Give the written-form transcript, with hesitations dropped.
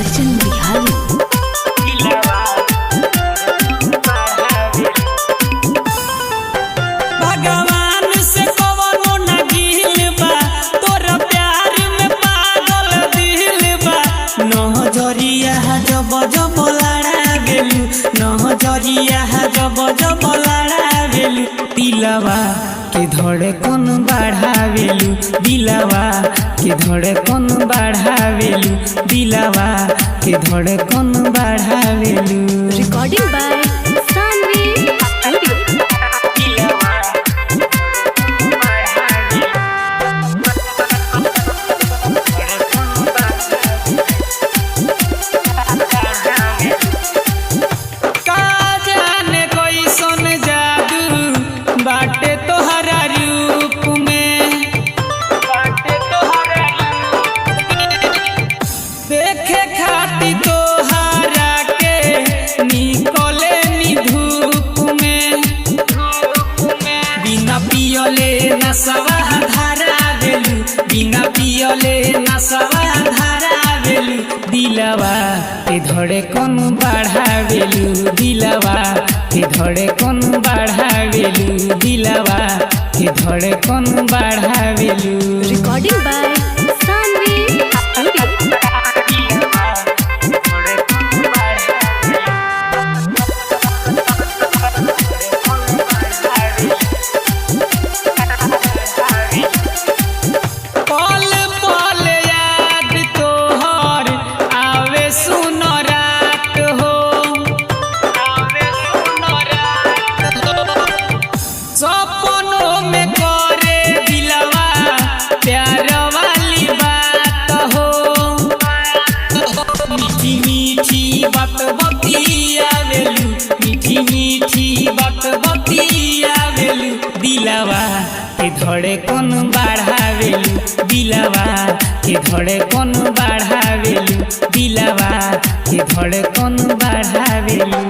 बच्चन बिहारी। भगवान से कवनो ना गिल बा, तोरा प्यार में पागल दिल बा। नजरिया जब जब लड़ावेलू, नजरिया जब जब लड़ावेलू, दिलवा के धड़कन बढ़ावेलू, दिलवा के धड़कन बढ़ावेलू, दिलवा के धड़कन बढ़ावेलू। Recording by Sanvi studio. बाटे तोहरा रूप में, बाटे तोहरा देखे खाती तोहरा के निकले नी धूप में, बिना पियले नशवा धारा देलू, बिना पियले नशवा धारा देलू, दिलवा के धड़कन बढ़ावेलू, दिलवा के धड़कन बढ़ावेलू, दिलवा के धड़कन बढ़ावेलू। Recording by Sanvi studio. पल पल याद तोहर आवे सुन रात हो, आवे सुन रात हो, सपनों में करे दिलवा प्यार वाली बात हो। मीठी मीठी बात बतियावेलू, मीठी मीठी बात बतियावेलू, दिलवा के धड़कन बढ़ावेलू, दिलवा के धड़कन बढ़ावेलू, दिलवा के धड़कन बढ़ावेलू।